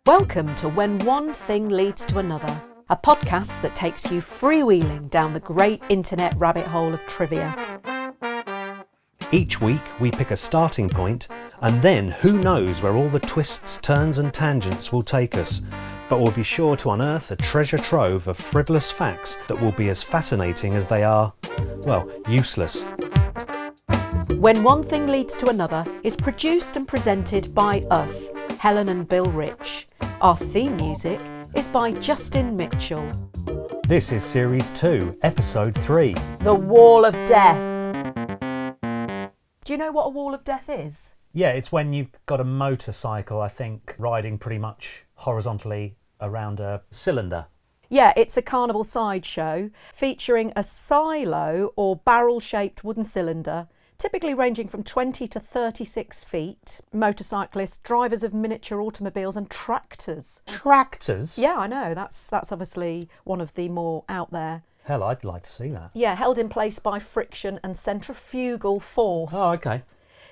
Welcome to When One Thing Leads to Another, a podcast that takes you freewheeling down the great internet rabbit hole of trivia. Each week we pick a starting point, and then who knows where all the twists, turns and tangents will take us. But we'll be sure to unearth a treasure trove of frivolous facts that will be as fascinating as they are, well, useless. When One Thing Leads to Another is produced and presented by us, Helen and Bill Rich. Our theme music is by Justin Mitchell. This is Series 2, Episode 3. The Wall of Death. Do you know what a wall of death is? Yeah, it's when you've got a motorcycle, I think, riding pretty much horizontally around a cylinder. Yeah, it's a carnival sideshow featuring a silo or barrel-shaped wooden cylinder, typically ranging from 20 to 36 feet, motorcyclists, drivers of miniature automobiles and tractors. Tractors? Yeah, I know, that's obviously one of the more out there. Hell, I'd like to see that. Yeah, held in place by friction and centrifugal force. Oh, okay.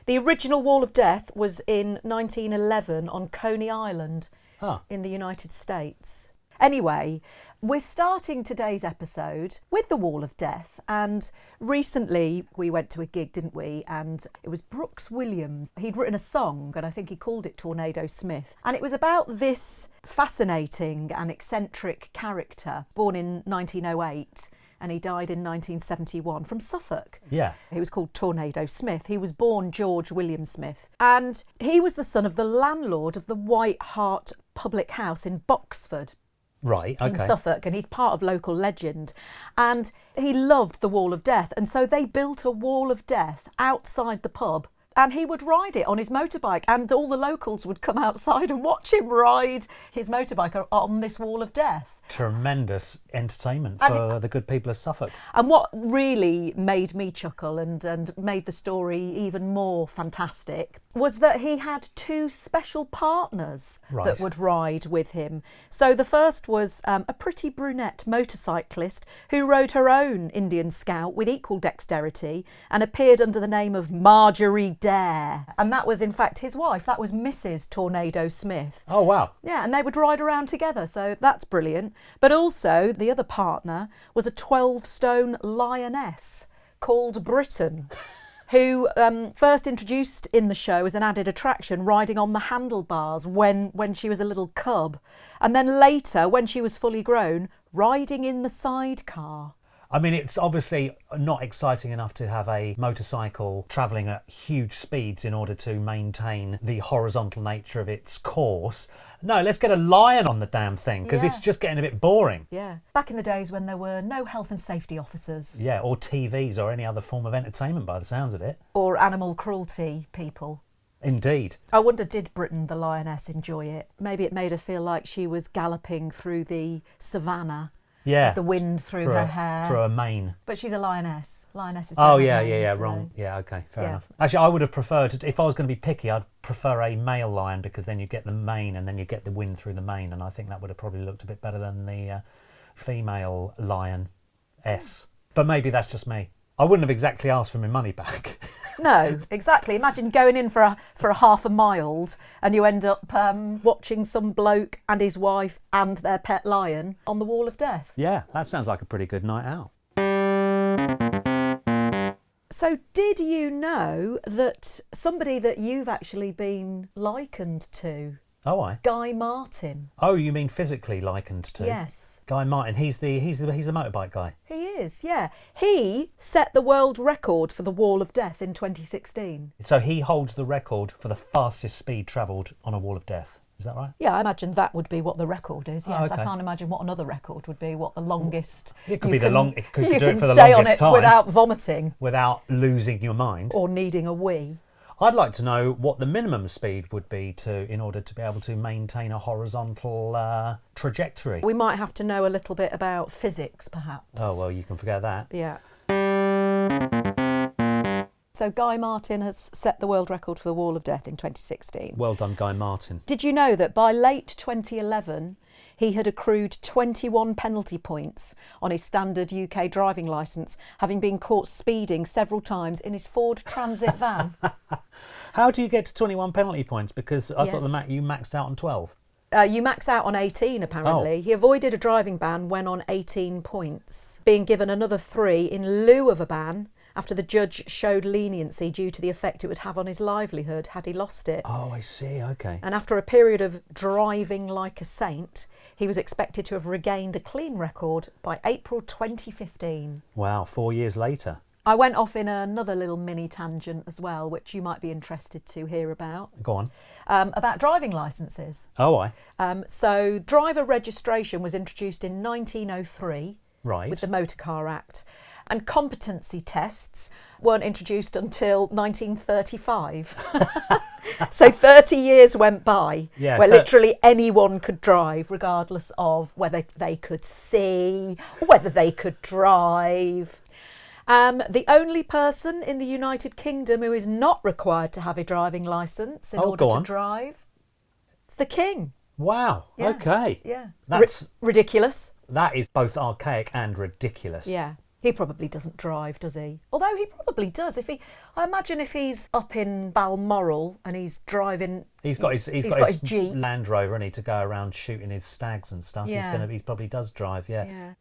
The original Wall of Death was in 1911 on Coney Island in the United States. Anyway, we're starting today's episode with the Wall of Death, and recently we went to a gig, didn't we? And it was Brooks Williams. He'd written a song, and I think he called it Tornado Smith. And it was about this fascinating and eccentric character, born in 1908, and he died in 1971 from Suffolk. Yeah. He was called Tornado Smith. He was born George William Smith, and he was the son of the landlord of the White Hart Public House in Boxford. Right, okay. In Suffolk, and he's part of local legend. And he loved the Wall of Death, and so they built a Wall of Death outside the pub, and he would ride it on his motorbike, and all the locals would come outside and watch him ride his motorbike on this Wall of Death. Tremendous entertainment for the good people of Suffolk. And what really made me chuckle and made the story even more fantastic was that he had two special partners that would ride with him. So the first was a pretty brunette motorcyclist who rode her own Indian Scout with equal dexterity and appeared under the name of Marjorie Dare. And that was in fact his wife. That was Mrs. Tornado Smith. Oh, wow. Yeah, and they would ride around together, so that's brilliant. But also, the other partner was a 12-stone lioness called Britain, who first introduced in the show as an added attraction, riding on the handlebars when she was a little cub. And then later, when she was fully grown, riding in the sidecar. I mean, it's obviously not exciting enough to have a motorcycle travelling at huge speeds in order to maintain the horizontal nature of its course. No, let's get a lion on the damn thing, because it's just getting a bit boring. Yeah. Back in the days when there were no health and safety officers. Yeah, or TVs or any other form of entertainment by the sounds of it. Or animal cruelty people. Indeed. I wonder, did Britain the lioness enjoy it? Maybe it made her feel like she was galloping through the savannah. Yeah. With the wind through her hair. Through her mane. But she's a lioness. Lionesses. Oh, yeah, wrong. Yeah, okay, fair enough. Actually, I would have preferred, if I was going to be picky, I'd prefer a male lion, because then you get the mane and then you get the wind through the mane, and I think that would have probably looked a bit better than the female lion-S. But maybe that's just me. I wouldn't have exactly asked for my money back. No, exactly. Imagine going in for a half a mile and you end up watching some bloke and his wife and their pet lion on the Wall of Death. Yeah, that sounds like a pretty good night out. So did you know that somebody that you've actually been likened to? Oh, I? Guy Martin. Oh, you mean physically likened to? Yes. Guy Martin, he's the motorbike guy. He is, yeah. He set the world record for the Wall of Death in 2016. So he holds the record for the fastest speed travelled on a Wall of Death. Is that right? Yeah, I imagine that would be what the record is. Yes, Oh, okay. I can't imagine what another record would be. What the longest? It could be the long. It could you do can it for the stay longest on it time without vomiting without losing your mind or needing a wee. I'd like to know what the minimum speed would be in order to be able to maintain a horizontal trajectory. We might have to know a little bit about physics, perhaps. Oh, well, you can forget that. Yeah. So Guy Martin has set the world record for the Wall of Death in 2016. Well done, Guy Martin. Did you know that by late 2011, he had accrued 21 penalty points on his standard UK driving licence, having been caught speeding several times in his Ford Transit van? How do you get to 21 penalty points? Because I thought Yes. you maxed out on 12. You max out on 18, apparently. He avoided a driving ban when on 18 points, being given another 3 in lieu of a ban after the judge showed leniency due to the effect it would have on his livelihood had he lost it. Oh, I see, okay. And after a period of driving like a saint, he was expected to have regained a clean record by April 2015. Wow, 4 years later. I went off in another little mini tangent as well, which you might be interested to hear about. Go on. About driving licences. Oh, aye. So driver registration was introduced in 1903 with the Motor Car Act. And competency tests weren't introduced until 1935. So 30 years went by where literally anyone could drive, regardless of whether they could see, or whether they could drive. The only person in the United Kingdom who is not required to have a driving licence in order to drive, the King. Wow, okay. Yeah. That's ridiculous. That is both archaic and ridiculous. Yeah. He probably doesn't drive, does he? Although he probably does. I imagine if he's up in Balmoral and he's driving, he's got his Jeep, Land Rover, and he to go around shooting his stags and stuff. Yeah. He probably does drive. Yeah.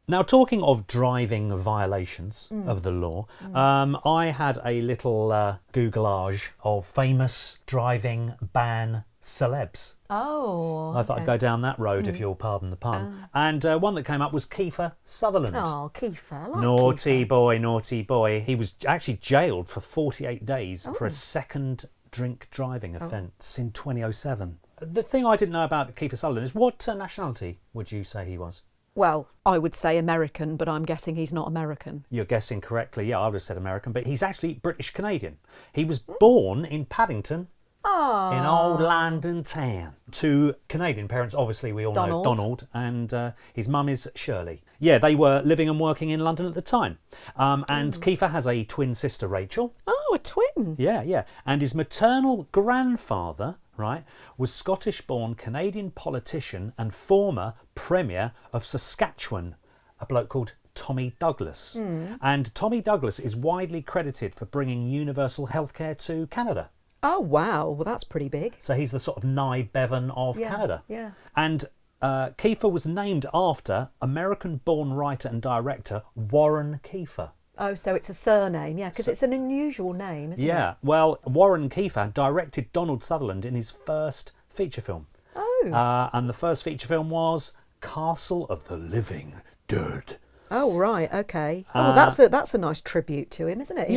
Now, talking of driving violations of the law, I had a little Googlage of famous driving ban celebs. Oh, I thought I'd go down that road, if you'll pardon the pun. And one that came up was Kiefer Sutherland. Oh, Kiefer. I like naughty Kiefer. boy, naughty boy. He was actually jailed for 48 days for a second drink driving offence in 2007. The thing I didn't know about Kiefer Sutherland is what nationality would you say he was? Well, I would say American, but I'm guessing he's not American. You're guessing correctly. Yeah, I would have said American, but he's actually British-Canadian. He was born in Paddington, in old London town, to Canadian parents. Obviously, we all know Donald, and his mum is Shirley. Yeah, they were living and working in London at the time. And Kiefer has a twin sister, Rachel. Oh, a twin. Yeah. And his maternal grandfather, right, was Scottish-born Canadian politician and former Premier of Saskatchewan, a bloke called Tommy Douglas. And Tommy Douglas is widely credited for bringing universal healthcare to Canada. Oh, wow. Well, that's pretty big. So he's the sort of Nye Bevan of Canada. Yeah. And Kiefer was named after American-born writer and director Warren Kiefer. Oh, so it's a surname, because it's an unusual name, isn't it? Yeah, well, Warren Kiefer directed Donald Sutherland in his first feature film. Oh. And the first feature film was Castle of the Living Dead. Oh, right, okay. Oh, that's a nice tribute to him, isn't it? He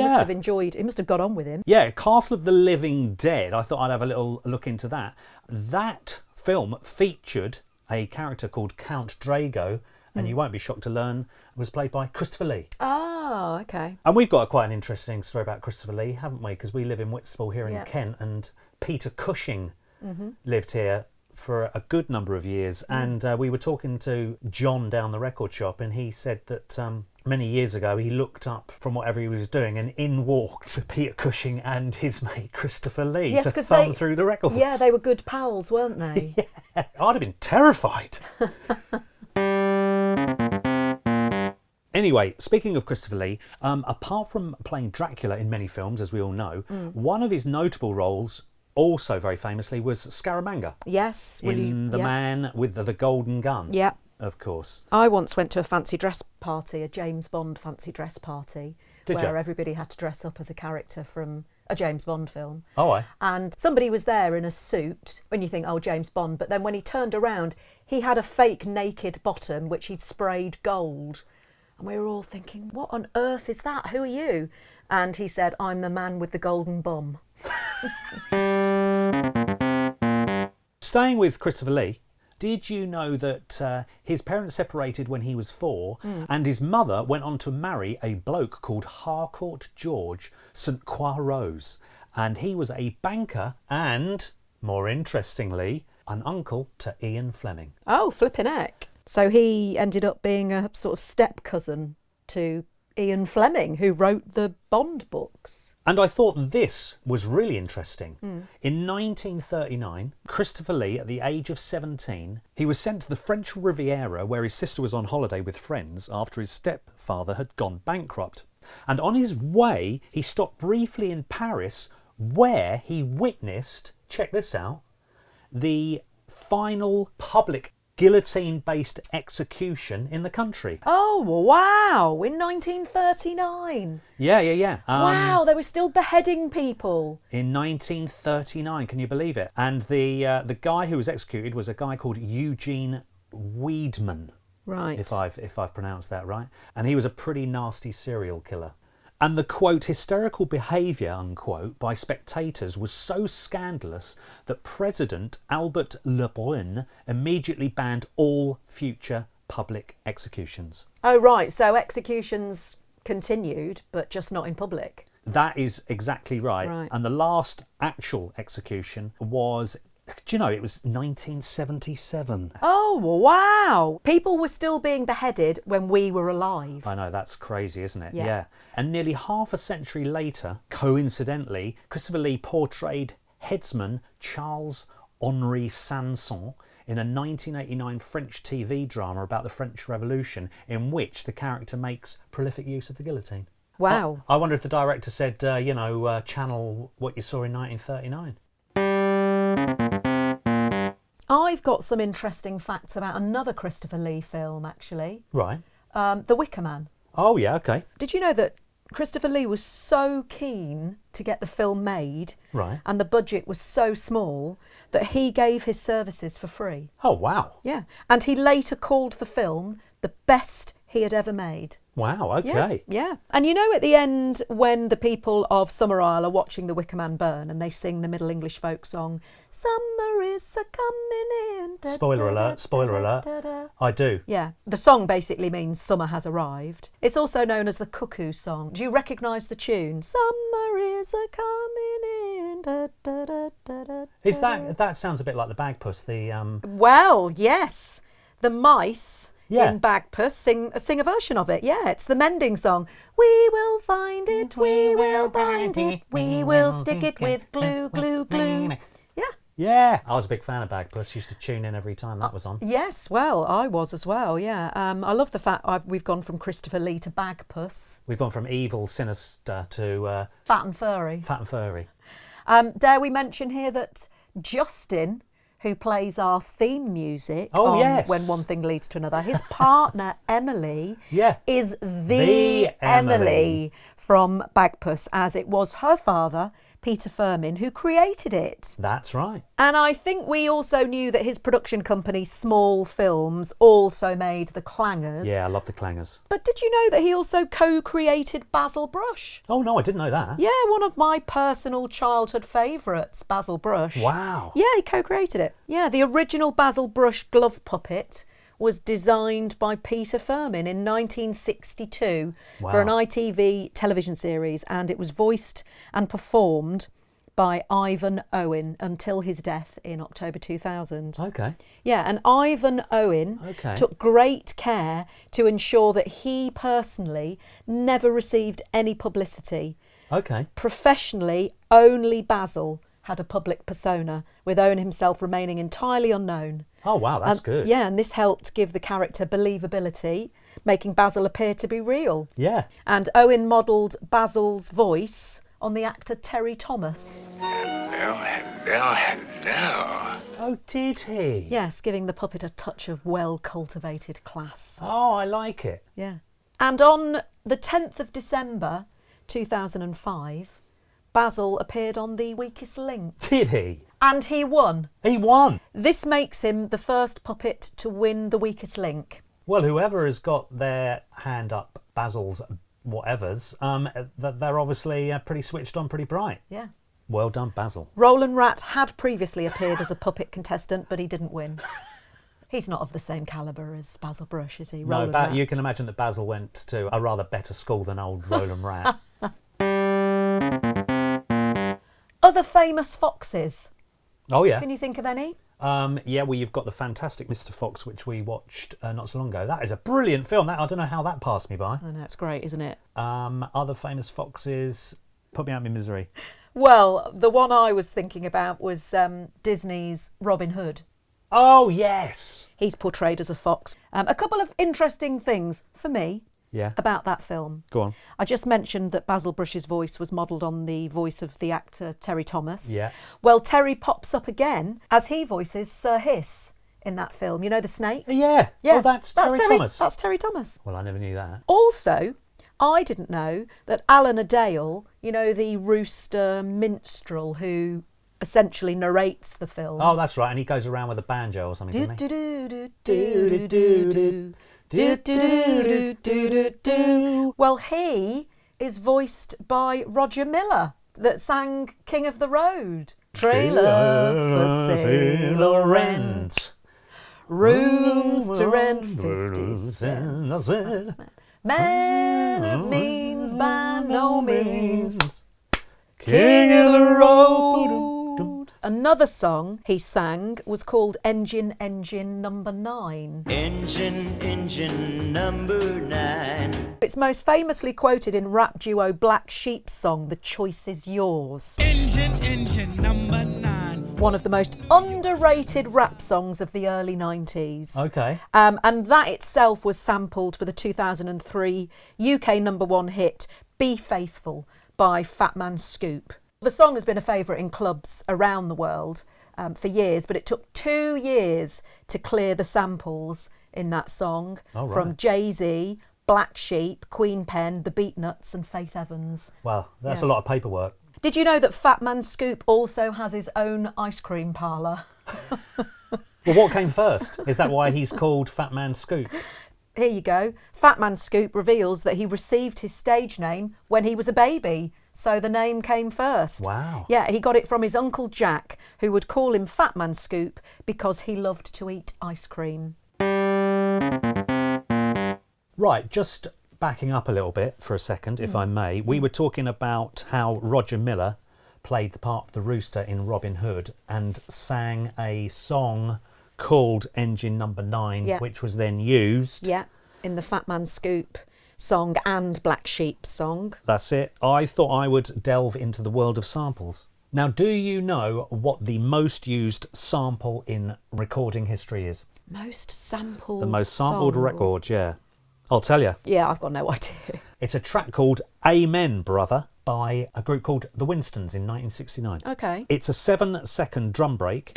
must have got on with him. Yeah, Castle of the Living Dead. I thought I'd have a little look into that. That film featured a character called Count Drago, and you won't be shocked to learn was played by Christopher Lee. Oh, okay. And we've got quite an interesting story about Christopher Lee, haven't we? Because we live in Whitstable here in Kent, and Peter Cushing lived here for a good number of years. And we were talking to John down the record shop, and he said that many years ago he looked up from whatever he was doing, and in walked Peter Cushing and his mate Christopher Lee to thumb through the records. Yeah, they were good pals, weren't they? Yeah, I'd have been terrified. Anyway, speaking of Christopher Lee, apart from playing Dracula in many films, as we all know, one of his notable roles, also very famously, was Scaramanga. Yes. In The Man with the Golden Gun. Yeah. Of course. I once went to a fancy dress party, a James Bond fancy dress party, where everybody had to dress up as a character from a James Bond film. Oh, aye. And somebody was there in a suit, when you think, oh, James Bond, but then when he turned around, he had a fake naked bottom, which he'd sprayed gold. And we were all thinking, what on earth is that? Who are you? And he said, I'm the man with the golden bum. Staying with Christopher Lee, did you know that his parents separated when he was 4 and his mother went on to marry a bloke called Harcourt George St Croix Rose, and he was a banker and, more interestingly, an uncle to Ian Fleming. Oh, flippin' heck. So he ended up being a sort of step-cousin to Ian Fleming, who wrote the Bond books. And I thought this was really interesting. In 1939, Christopher Lee, at the age of 17, he was sent to the French Riviera where his sister was on holiday with friends after his stepfather had gone bankrupt. And on his way, he stopped briefly in Paris where he witnessed check this out. The final public guillotine-based execution in the country. Oh, wow. In 1939. Yeah. Wow, they were still beheading people. In 1939, can you believe it? And the guy who was executed was a guy called Eugene Weidman. Right. If I've pronounced that right. And he was a pretty nasty serial killer. And the, quote, hysterical behaviour, unquote, by spectators was so scandalous that President Albert Lebrun immediately banned all future public executions. Oh, right. So executions continued, but just not in public. That is exactly right. And the last actual execution was... Do you know, it was 1977. Oh, wow. People were still being beheaded when we were alive. I know, that's crazy, isn't it? Yeah. And nearly half a century later, coincidentally, Christopher Lee portrayed headsman Charles Henri Sanson in a 1989 French TV drama about the French Revolution, in which the character makes prolific use of the guillotine. Wow. I wonder if the director said, channel what you saw in 1939. I've got some interesting facts about another Christopher Lee film, actually. Right. The Wicker Man. Oh, yeah, okay. Did you know that Christopher Lee was so keen to get the film made, right, and the budget was so small, that he gave his services for free? Oh, wow. Yeah. And he later called the film the best he had ever made. Wow, okay. Yeah. And you know, at the end, when the people of Summerisle are watching the Wicker Man burn and they sing the Middle English folk song, "Summer is a-coming in." Spoiler alert. I do. Yeah. The song basically means summer has arrived. It's also known as the Cuckoo Song. Do you recognise the tune? Summer is a-coming in. Is that sounds a bit like the Bagpuss, the... Well, yes. The mice... Yeah. in Bagpuss sing a version of it. Yeah, it's the mending song. We will find it, we will bind it, we will stick it with glue, glue, glue. Yeah. Yeah, I was a big fan of Bagpuss. Used to tune in every time that was on. Yes, well, I was as well, yeah. I love the fact we've gone from Christopher Lee to Bagpuss. We've gone from evil, sinister to... Fat and furry. Fat and furry. Dare we mention here that Justin, who plays our theme music yes. When One Thing Leads to Another, his partner Emily is the Emily from Bagpuss, as it was her father, Peter Firmin, who created it. That's right. And I think we also knew that his production company, Small Films, also made the Clangers. Yeah, I love the Clangers. But did you know that he also co-created Basil Brush? Oh, no, I didn't know that. Yeah, one of my personal childhood favourites, Basil Brush. Wow. Yeah, he co-created it. Yeah, the original Basil Brush glove puppet was designed by Peter Firmin in 1962 for an ITV television series, and it was voiced and performed by Ivan Owen until his death in October 2000. Okay. Yeah, and Ivan Owen took great care to ensure that he personally never received any publicity. Okay. Professionally, only Basil had a public persona, with Owen himself remaining entirely unknown. Oh, wow, that's good. Yeah, and this helped give the character believability, making Basil appear to be real. Yeah. And Owen modelled Basil's voice on the actor Terry Thomas. Hello. Oh, did he? Yes, giving the puppet a touch of well-cultivated class. Oh, I like it. Yeah. And on the 10th of December 2005, Basil appeared on The Weakest Link. Did he? And he won. He won. This makes him the first puppet to win The Weakest Link. Well, whoever has got their hand up Basil's whatevers, they're obviously pretty switched on, pretty bright. Yeah. Well done, Basil. Roland Rat had previously appeared as a puppet contestant, but he didn't win. He's not of the same calibre as Basil Brush, is he? Roland Rat. You can imagine that Basil went to a rather better school than old Roland Rat. Other famous foxes. Oh, yeah. Can you think of any? Yeah, well, you've got the fantastic Mr. Fox, which we watched not so long ago. That is a brilliant film. I don't know how that passed me by. I know, it's great, isn't it? Other famous foxes, put me out of my misery. Well, the one I was thinking about was Disney's Robin Hood. Oh, yes. He's portrayed as a fox. A couple of interesting things for me. about that film. Go on. I just mentioned that Basil Brush's voice was modelled on the voice of the actor Terry Thomas. Yeah. Well, Terry pops up again as he voices Sir Hiss in that film. You know, the snake? Yeah. Oh, that's Terry Thomas. That's Terry Thomas. Well, I never knew that. Also, I didn't know that Alan Adale, you know, the rooster minstrel who essentially narrates the film. Oh, that's right. And he goes around with a banjo or something, doesn't he? Well, he is voiced by Roger Miller that sang King of the Road. Trailer for sale or rent. Rooms to rent 50 cents. Man of means by no means. King of the Road. Another song he sang was called Engine, Engine Number 9. Engine, Engine Number 9. It's most famously quoted in rap duo Black Sheep's song, The Choice Is Yours. Engine, Engine Number 9. One of the most underrated rap songs of the early 90s. Okay. And that itself was sampled for the 2003 UK #1 hit, Be Faithful by Fat Man Scoop. The song has been a favourite in clubs around the world for years, but it took 2 years to clear the samples in that song from Jay-Z, Black Sheep, Queen Pen, The Beatnuts and Faith Evans. Well, that's a lot of paperwork. Did you know that Fat Man Scoop also has his own ice cream parlour? Well, what came first? Is that why he's called Fat Man Scoop? Here you go. Fat Man Scoop reveals that he received his stage name when he was a baby. So the name came first. Wow. Yeah, he got it from his Uncle Jack, who would call him Fat Man Scoop because he loved to eat ice cream. Right, just backing up a little bit for a second, if I may. We were talking about how Roger Miller played the part of the rooster in Robin Hood and sang a song called Engine Number 9, which was then used. Yeah, in the Fat Man Scoop song and Black Sheep song. That's it. I thought I would delve into the world of samples. Now, do you know what the most used sample in recording history is? Most sampled The most sampled song. record, yeah. I'll tell you. Yeah, I've got no idea. It's a track called Amen, Brother by a group called the Winstons in 1969. Okay. It's a 7-second drum break.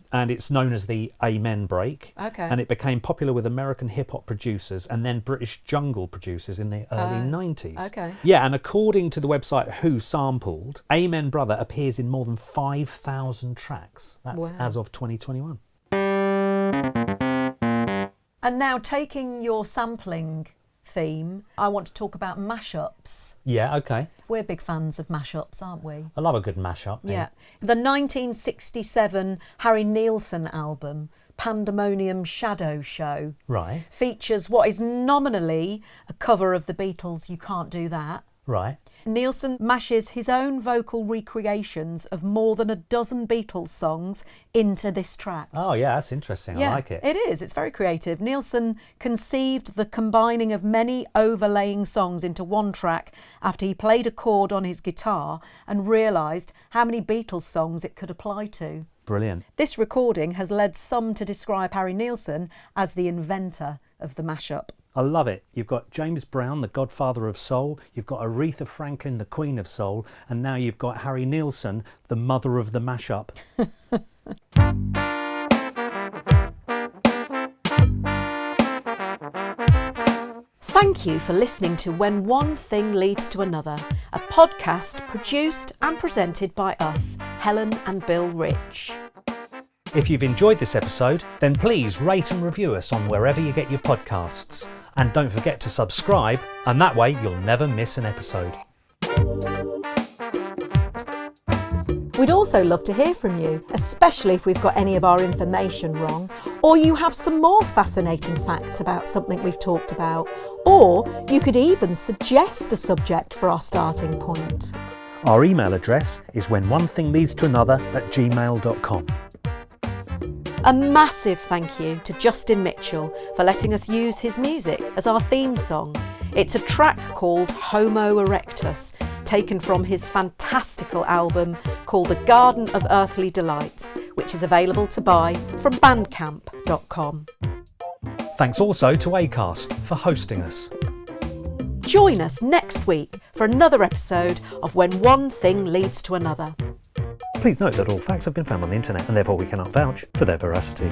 And it's known as the Amen break. Okay. And it became popular with American hip-hop producers and then British jungle producers in the early 90s. Okay. Yeah, and according to the website Who Sampled, Amen Brother appears in more than 5,000 tracks. That's as of 2021. And now, taking your sampling theme, I want to talk about mashups. Yeah, okay. We're big fans of mashups, aren't we? I love a good mashup. Yeah. The 1967 Harry Nilsson album, Pandemonium Shadow Show, features what is nominally a cover of the Beatles' You Can't Do That. Right. Nilsson mashes his own vocal recreations of more than a dozen Beatles songs into this track. Oh, yeah, that's interesting. I like it. It is. It's very creative. Nilsson conceived the combining of many overlaying songs into one track after he played a chord on his guitar and realised how many Beatles songs it could apply to. Brilliant. This recording has led some to describe Harry Nilsson as the inventor of the mashup. I love it. You've got James Brown, the godfather of soul. You've got Aretha Franklin, the queen of soul. And now you've got Harry Nilsson, the mother of the mashup. Thank you for listening to When One Thing Leads to Another, a podcast produced and presented by us, Helen and Bill Rich. If you've enjoyed this episode, then please rate and review us on wherever you get your podcasts. And don't forget to subscribe, and that way you'll never miss an episode. We'd also love to hear from you, especially if we've got any of our information wrong, or you have some more fascinating facts about something we've talked about, or you could even suggest a subject for our starting point. Our email address is whenonethingleads@gmail.com. A massive thank you to Justin Mitchell for letting us use his music as our theme song. It's a track called Homo Erectus, taken from his fantastical album called The Garden of Earthly Delights, which is available to buy from bandcamp.com. Thanks also to Acast for hosting us. Join us next week for another episode of When One Thing Leads to Another. Please note that all facts have been found on the internet and therefore we cannot vouch for their veracity.